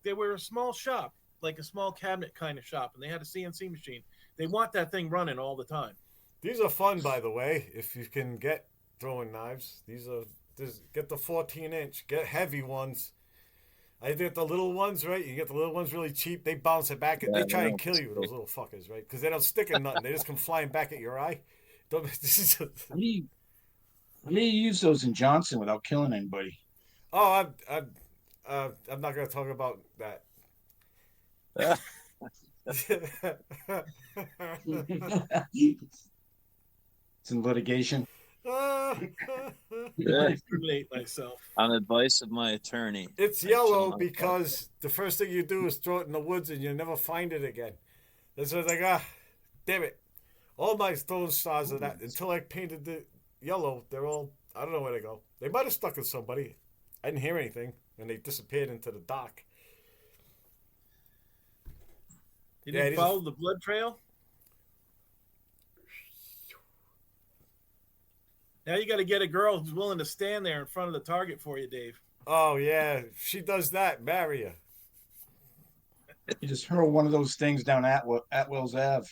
They were a small shop, like a small cabinet kind of shop, and they had a CNC machine. They want that thing running all the time. These are fun, by the way. If you can get throwing knives, get the 14-inch, get heavy ones. I think the little ones, right? You get the little ones really cheap. They bounce it back. Yeah, They try I and know. kill you, those little fuckers, right? Because they don't stick in nothing. They just come flying back at your eye. Don't, How do you use those in Johnson without killing anybody? oh, I'm not going to talk about that. It's in litigation. Yeah. Incriminate myself. On advice of my attorney. It's yellow because the first thing you do is throw it in the woods and you never find it again. That's why I was like, damn it. All my throwing stars are that. Until I painted the yellow, they're all, I don't know where they go. They might have stuck with somebody. I didn't hear anything, and they disappeared into the dock. You Yeah, didn't it is- follow the blood trail. Now you got to get a girl who's willing to stand there in front of the target for you, Dave. Oh, yeah. If she does that, marry her. You just hurl one of those things down Atwell's Ave.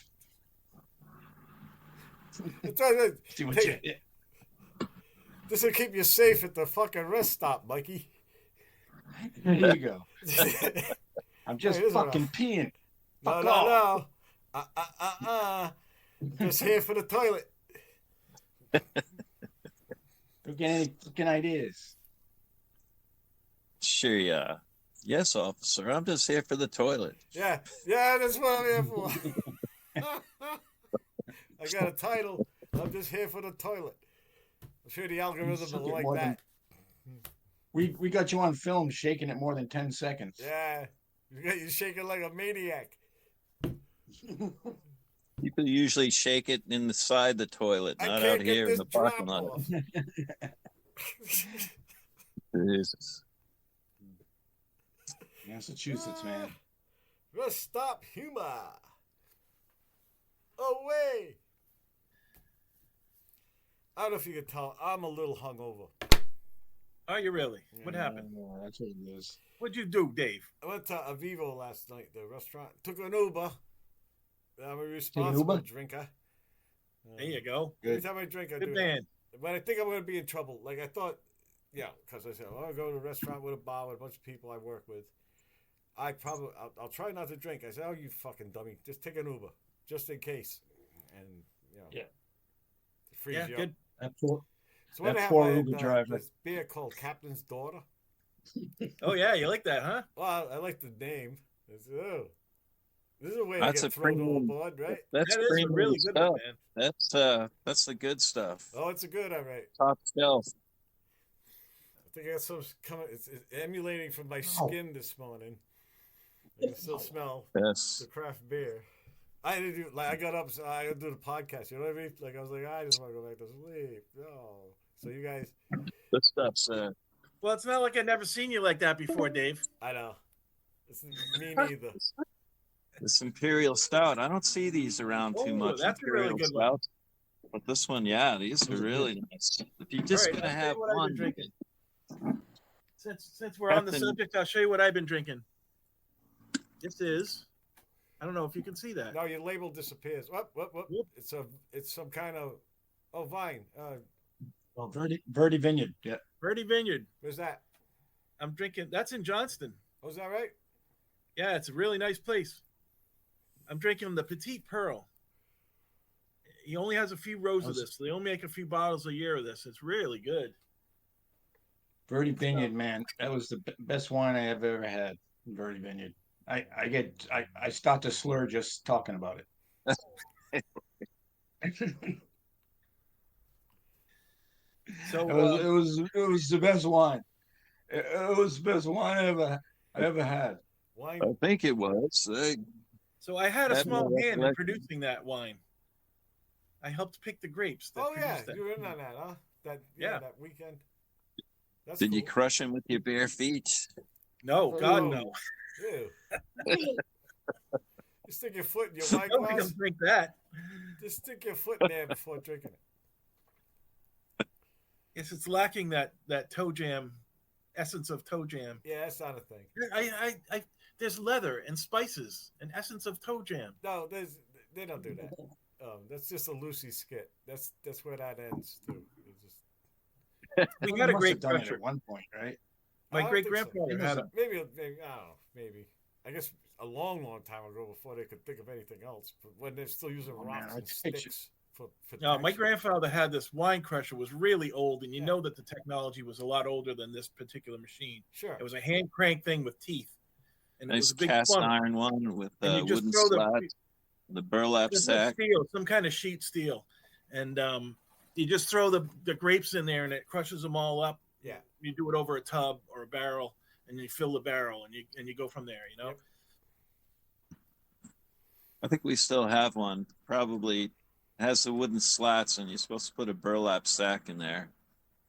It's all right. See what Hey. you. This will keep you safe at the fucking rest stop, Mikey. There you go. I'm just Hey, this is fucking rough. peeing. No, Fuck no, off. no. Just here for the toilet. Don't get any fucking ideas. entry. Yes, officer. I'm just here for the toilet. Yeah, that's what I'm here for. I got a title. I'm just here for the toilet. I'm sure the algorithm Suck will it like more that. We got you on film shaking it more than 10 seconds. Yeah, you shaking like a maniac. People usually shake it inside the toilet, I not can't out get here in this the drop parking lot. off. Jesus. Massachusetts, man. Just stop humor. Away. I don't know if you can tell. I'm a little hungover. Are you really? What happened? Yeah, that's what it is. What'd you do, Dave? I went to Avivo last night, the restaurant. Took an Uber. I'm a responsible Uber? drinker. There you go. Every time I drink, I Good do man. that. But I think I'm going to be in trouble. Like I thought, because I said, I want to go to a restaurant with a bar with a bunch of people I work with. I'll try not to drink. I said, oh, you fucking dummy. Just take an Uber, just in case. And, Yeah. it frees Yeah, you good. up. That poor, So what that happened? poor I had, Uber driver. this beer called Captain's Daughter. Oh yeah, you like that, huh? Well, I like the name. This is a way That's to a get thrown premium. overboard, right? That's That is a premium really good stuff. one, man. That's the good stuff. Oh, it's a good, all right. Top shelf. I think I got some coming. It's emulating from my skin this morning. I can still smell Yes. the craft beer. I didn't do like I got up. So I got to do the podcast. You know what I mean? Like I was like, I just want to go back to sleep. No. So you guys, Good stuff's Well, it's not like I've never seen you like that before, Dave. I know. It's me neither. this Imperial Stout. I don't see these around too Oh, much. that's a really Imperial good one. Stouts. But this one, yeah, these are really nice. If you're just All right, gonna I'll tell you have what I've been one, drinking. Since we're on the Captain- subject, I'll show you what I've been drinking. This is, I don't know if you can see that. No, your label disappears. What? Whoop. It's some kind of vine. Well, Verde Vineyard. Yeah. Verde Vineyard. Where's that? I'm drinking. That's in Johnston. Oh, is that right? Yeah, it's a really nice place. I'm drinking the Petite Pearl. He only has a few rows of this. They only make a few bottles a year of this. It's really good. Verde Vineyard, man. That was the best wine I have ever had. Verde Vineyard. I start to slur just talking about it. So It was the best wine. It was the best wine I ever had. Wine. I think it was. so I had a That small more hand in recollection. producing that wine. I helped pick the grapes. That Oh yeah, produced that. you were in on that, huh? Yeah. That weekend. That's Did you cool. crush him with your bare feet? No, God Oh. no. Ew. You stick your foot in your wine Nobody glass. can drink that. Just stick your foot in there before drinking it. Yes, it's lacking that toe jam, essence of toe jam. Yeah, that's not a thing. I there's leather and spices and essence of toe jam. No, they don't do that. That's just a Lucy skit. That's where that ends too. It's just, We Well, got they a must great have done it crusher. at one point, right? I My don't great think so. grandfather had a maybe I don't know. Maybe I guess a long time ago before they could think of anything else. But when they're still using Oh, man, rocks I and picture- sticks for no. My texture. grandfather had this wine crusher. Was really old, and you Yeah. know that the technology was a lot older than this particular machine. Sure. It was a hand crank thing with teeth, and it Nice was a big cast funnel. iron one with And you just wooden throw slats, the burlap There's no sack. steel, some kind of sheet steel, and you just throw the grapes in there, and it crushes them all up. Yeah. You do it over a tub or a barrel, and you fill the barrel, and you go from there. You know. Yep. I think we still have one. Probably has the wooden slats, and you're supposed to put a burlap sack in there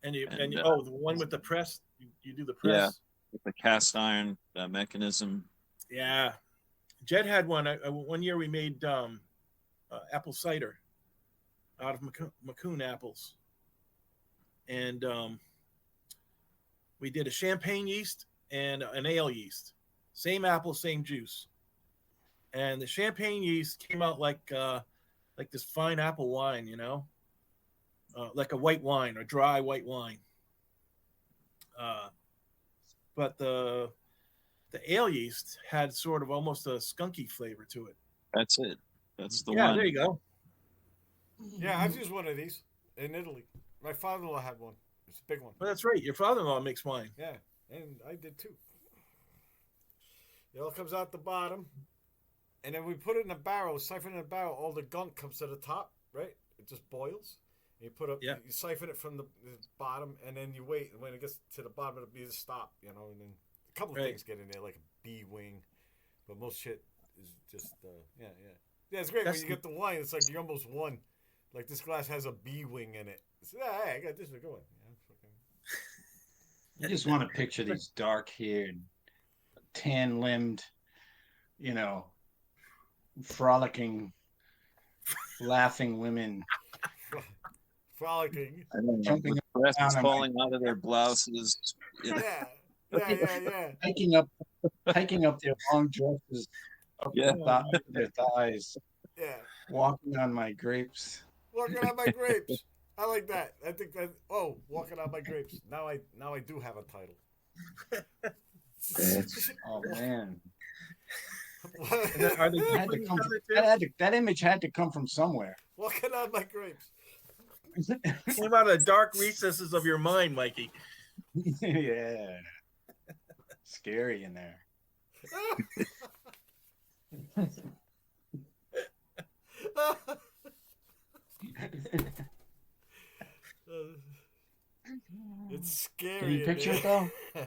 And you And, oh, the one with the press, you do the press. Yeah. with the cast iron mechanism. Yeah. Jed had one. One year we made apple cider out of Macun apples, and we did a champagne yeast and an ale yeast, same apple, same juice, and the champagne yeast came out like this fine apple wine, you know, like a white wine or dry white wine. But the ale yeast had sort of almost a skunky flavor to it. That's it. That's the Yeah, one. there you go. Yeah, I've used one of these in Italy. My father-in-law had one. It's a big one. Well, that's right. Your father-in-law makes wine. Yeah, And I did too. It all comes out the bottom. And then we put it in a barrel, siphon in a barrel, all the gunk comes to the top, right? It just boils. And you put up, Yeah. you siphon it from the bottom, and then you wait. And when it gets to the bottom, it'll be the stop, you know. And then a couple of Right. things get in there, like a bee wing. But most shit is just, yeah. Yeah, it's great. That's when you get the wine, it's like you almost won. Like this glass has a bee wing in it. So, hey, I got this one going. Yeah, fucking... I just want to picture these dark-haired, tan-limbed, you know, frolicking, laughing women Frolicking. I don't know. Jumping With breasts down on my- falling out of their blouses. Yeah. hiking up their long dresses up Yeah. to their thighs, Yeah. walking on my grapes. Walking on my grapes. I like that. I think that. Oh, walking on my grapes. Now I do have a title. Oh man, Are they It had to putting come, each other too? that image had to come from somewhere. Walking on my grapes. Came out of the dark recesses of your mind, Mikey. Yeah, scary in there. It's scary. Can you in picture it there. though?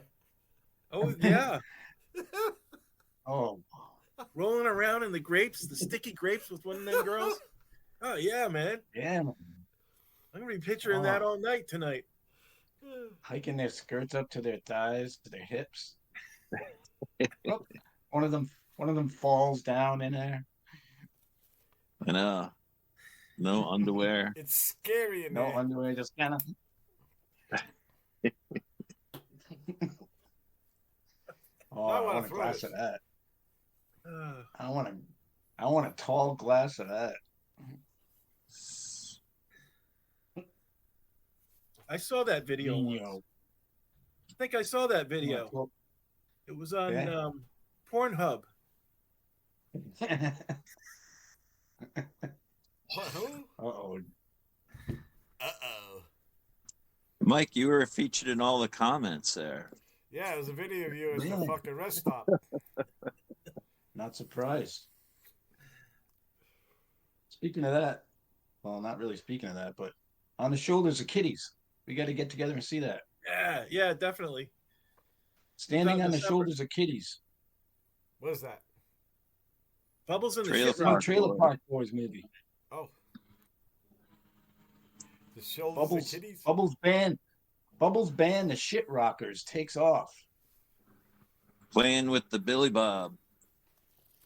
Oh yeah, Oh, rolling around in the grapes, the sticky grapes with one of them girls. Oh yeah, man. yeah, man. I'm gonna be picturing that all night tonight. Hiking their skirts up to their thighs, to their hips. Oh, one of them falls down in there. I know. No underwear. It's scary in No there. underwear, just kind of. Oh, I I wanna want a throw glass it. of that. Uh, I want a tall glass of that. I saw that video. Once. Nino. I think I saw that video. It was on Yeah. Pornhub. Who? Uh-oh. Uh-oh. Mike, you were featured in all the comments there. Yeah, it was a video of you at the Really? fucking rest stop. Not surprised. Speaking of that, well, not really speaking of that, but On the Shoulders of Kitties. We got to get together and see that. Yeah, definitely. Standing Done on the December. Shoulders of Kitties. What is that? Bubbles in the Trailer shit It's a rock. Trailer Boy. Park Boys movie. Oh. The shoulders Bubbles, of kitties? Bubbles band, The Shit Rockers takes off. Playing with the Billy Bob.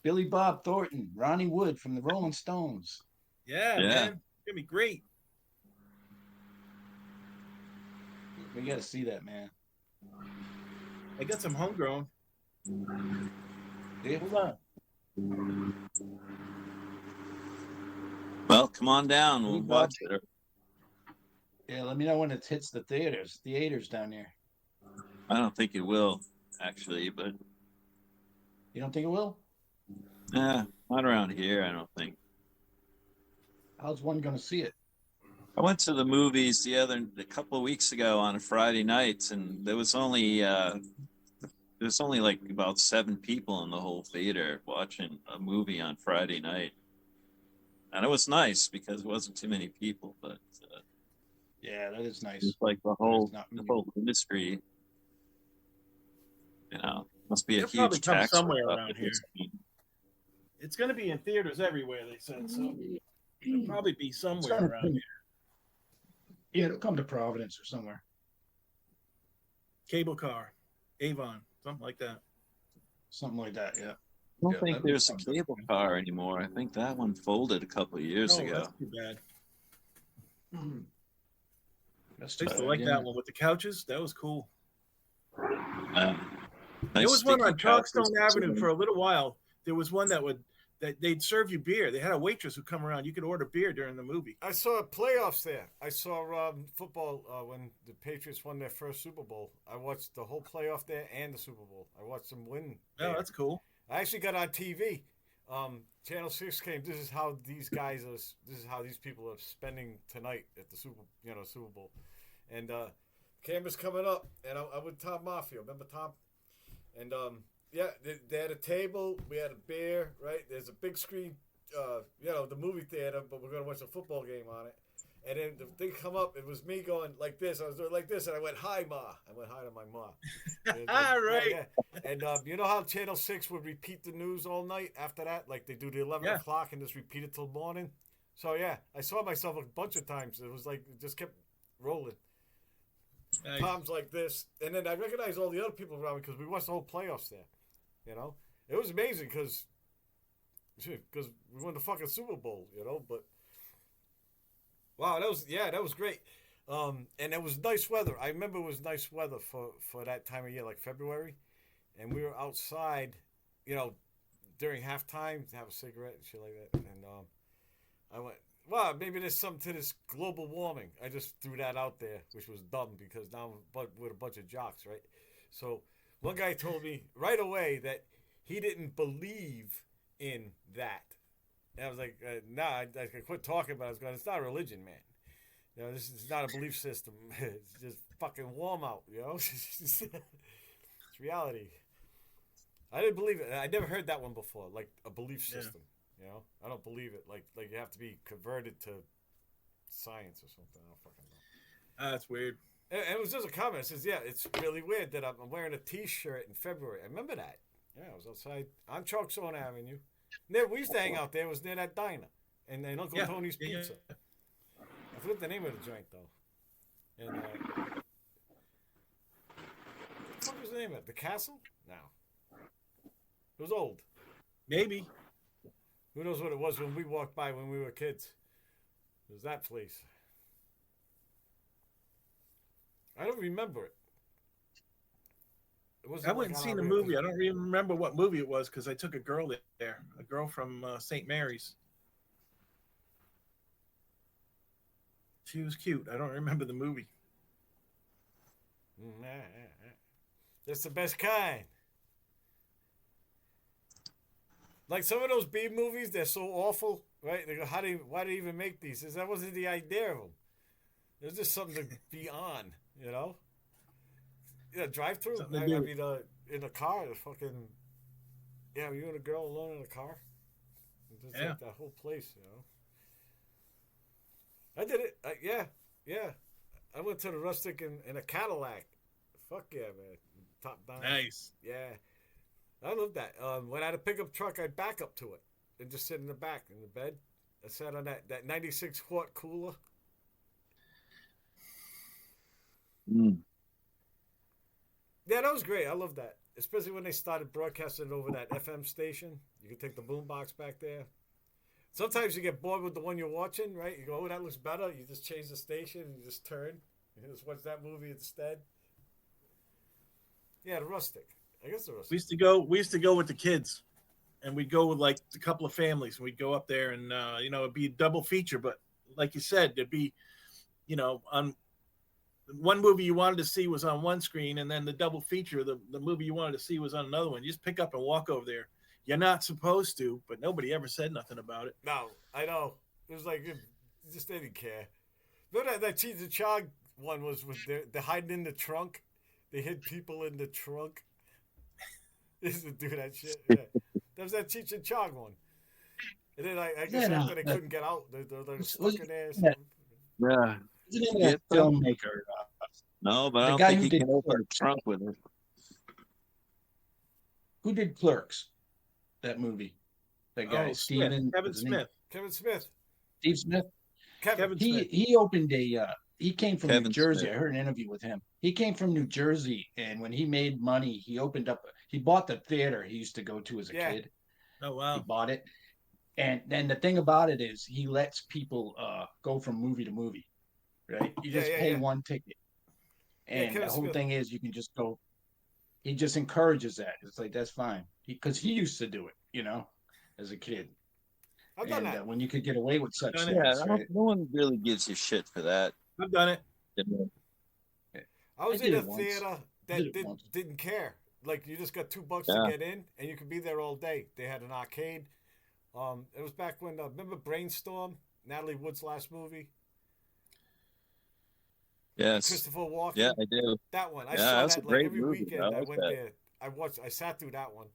Billy Bob Thornton, Ronnie Wood from the Rolling Stones. Yeah, Yeah. man. It's gonna be great. We got to see that, man. I got some homegrown. Yeah. Hold on. Well, come on down. We'll Billy Bob. watch it. Yeah, let me know when it hits the theaters down there. I don't think it will, actually, but You don't think it will? not around here, I don't think. How's one going to see it? I went to the movies a couple of weeks ago on a Friday night, and there was only like about 7 people in the whole theater watching a movie on Friday night, and it was nice because it wasn't too many people. But Yeah, that is nice. it's like the It's whole not industry, must be a It'll probably huge come tax somewhere write-off around at this point. It's gonna be in theaters everywhere. They said so. It'll probably be somewhere gonna around be- here. Yeah, it'll come to Providence or somewhere. Cable car, Avon, something like that. Something like that, yeah. I don't Yeah, think that'd be there's a fun. cable car anymore. I think that one folded a couple of years Oh, ago. that's too bad. That's I used to too like bad. that one with the couches. That was cool. Nice There was one on sticky couches. Charleston Avenue for a little while. There was one that they'd serve you beer. They had a waitress who'd come around. You could order beer during the movie. I saw playoffs there. I saw football when the Patriots won their first Super Bowl. I watched the whole playoff there and the Super Bowl. I watched them win. Oh, there. that's cool. I actually got on TV. Channel 6 came. This is how these guys are. This is how these people are spending tonight at the Super Bowl. And Camera's coming up, and I'm with Tom Mafia. Remember Tom? And yeah, they had a table. We had a beer. Right? There's a big screen. The movie theater, but we're gonna watch a football game on it. And then the thing come up. It was me going like this. I was doing like this, and I went, "Hi, Ma." I went hi to my ma. And, Right. Yeah. And you know how Channel 6 would repeat the news all night after that? Like they do the 11 Yeah. o'clock and just repeat it till morning. So yeah, I saw myself a bunch of times. It was like it just kept rolling. Nice. Tom's like this, and then I recognized all the other people around me because we watched the whole playoffs there. You know, it was amazing because we won the fucking Super Bowl. You know, but wow, that was great. And it was nice weather. I remember it was nice weather for that time of year, like February, and we were outside, during halftime to have a cigarette and shit like that. And I went, well, maybe there's something to this global warming. I just threw that out there, which was dumb because now I'm with a bunch of jocks, right? So one guy told me right away that he didn't believe in that. And I was like, nah, I quit talking about it. I was going, it's not a religion, man. This is not a belief system. It's just fucking warm out, it's reality. I didn't believe it. I never heard that one before, like a belief system. I don't believe it. Like you have to be converted to science or something. I don't fucking know. That's weird. And it was just a comment. It says, yeah, it's really weird that I'm wearing a T-shirt in February. I remember that. Yeah, I was outside on Chalkstone Avenue. We used to hang out there. It was near that diner. And Uncle Tony's Pizza. I forget the name of the joint, though. And, what the fuck was the name of it? The Castle? No. It was old. Maybe. Who knows what it was when we walked by when we were kids? It was that place. I don't remember it. I went and seen the movie. I don't even remember what movie it was because I took a girl there. A girl from St. Mary's. She was cute. I don't remember the movie. That's the best kind. Like some of those B movies, they're so awful, right? They go, why do they even make these? That wasn't the idea of them. There's just something to be on, drive through. I mean, in a car, the fucking, you and a girl alone in a car. Just like that whole place, I did it. Yeah. I went to the Rustic in a Cadillac. Fuck yeah, man. Top down. Nice. Yeah. I love that. When I had a pickup truck, I'd back up to it and just sit in the back in the bed. I sat on that 96 quart cooler. Mm. Yeah, that was great. I love that. Especially when they started broadcasting over that FM station. You can take the boombox back there. Sometimes you get bored with the one you're watching, right? You go, oh, that looks better. You just change the station and you just turn. You just watch that movie instead. Yeah, the Rustic. I guess the Rustic. We used to go with the kids, and we'd go with like a couple of families. We'd go up there, and it'd be a double feature. But like you said, there'd be, on one movie you wanted to see was on one screen, and then the double feature, the movie you wanted to see was on another one. You just pick up and walk over there. You're not supposed to, but nobody ever said nothing about it. No, I know. It was like, just they didn't care. Remember that Cheech and Chong one was with they're hiding in the trunk? They hid people in the trunk. They used to do that shit. Yeah. That was that Cheech and Chong one. And then I guess after they couldn't get out, they're stuck in there. Yeah. What's the name of that filmmaker? No, but I The don't guy think who he did can open a Clerks. trunk with it. Who did Clerks? That movie. That guy, Oh, Steven. Kevin what's his name? Smith. Kevin Smith. Steve Smith. Kevin He Smith. he opened a. He came from Kevin New Jersey. Smith. I heard an interview with him. He came from New Jersey, and when he made money, he opened up. He bought the theater he used to go to as a kid. Oh He wow. bought it, and then the thing about it is he lets people go from movie to movie, right? You just pay one ticket, and Kevin the whole Smith. thing is you can just go. He just encourages that. It's like that's fine because he used to do it, as a kid. I've done And that. when you could get away with such Done it. things, Yeah, right? no one really gives you shit for that. I've done it. I was I in did a it once. theater I did that it once. didn't care. Like you just got $2 Yeah. to get in, and you could be there all day. They had an arcade. It was back when remember Brainstorm, Natalie Wood's last movie. Yes. Christopher Walken. Yeah, I do. That one. I Yeah, saw that's that a like great every movie. weekend. I I like went that. there. I sat through that one,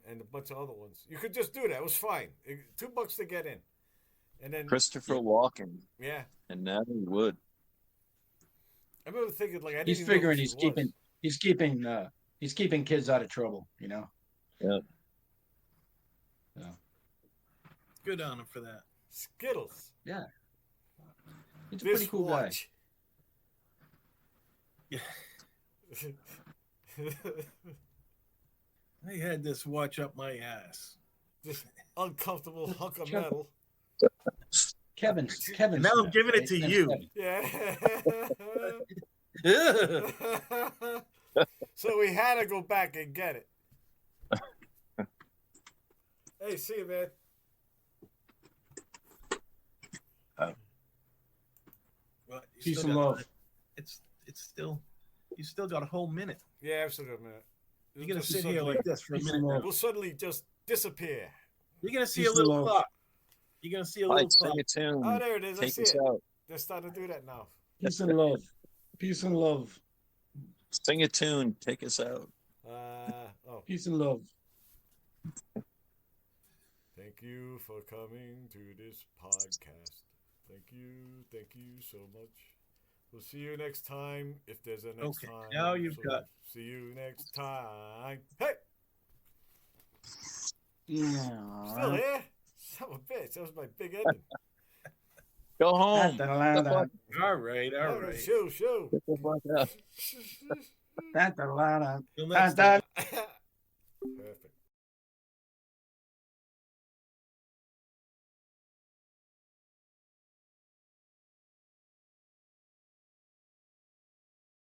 and a bunch of other ones. You could just do that. It was fine. $2 to get in, and then Christopher Walken yeah, and Natalie Wood. I remember thinking like I didn't He's even know who figuring she he's was. he's keeping kids out of trouble. You know. Yeah. Good on him for that. Skittles. Yeah. He's a pretty cool guy. Watch. Yeah. I had this watch up my ass. This uncomfortable hunk of Chuck- metal. Kevin's. And now I'm giving it to Name's you. Kevin. Yeah. So we had to go back and get it. Hey, see you, man. Well, you Peace still and got- love. It's still, you still got a whole minute. Yeah, absolutely, man. You're gonna Just sit here suddenly- like this for a Peace minute. and love. We'll suddenly just disappear. You're gonna see Peace a little and love. clock. You're gonna see a little Mike, sing clock. a tune. Oh, there it is. I Take see us it. out. They're starting to do that now. Peace and love. Peace and love. Sing a tune. Take us out. Oh, Peace and love. thank you for coming to this podcast. Thank you so much. We'll see you next time if there's a next Okay, time. now you've got- See you next time. Hey, Yeah. still here? Son of a bitch. That was my big ending. Go home. Get the Da-da-da-da. fuck- All right, all right. Shoo. get the fuck out. Da-da-da-da. Till next time. Da-da.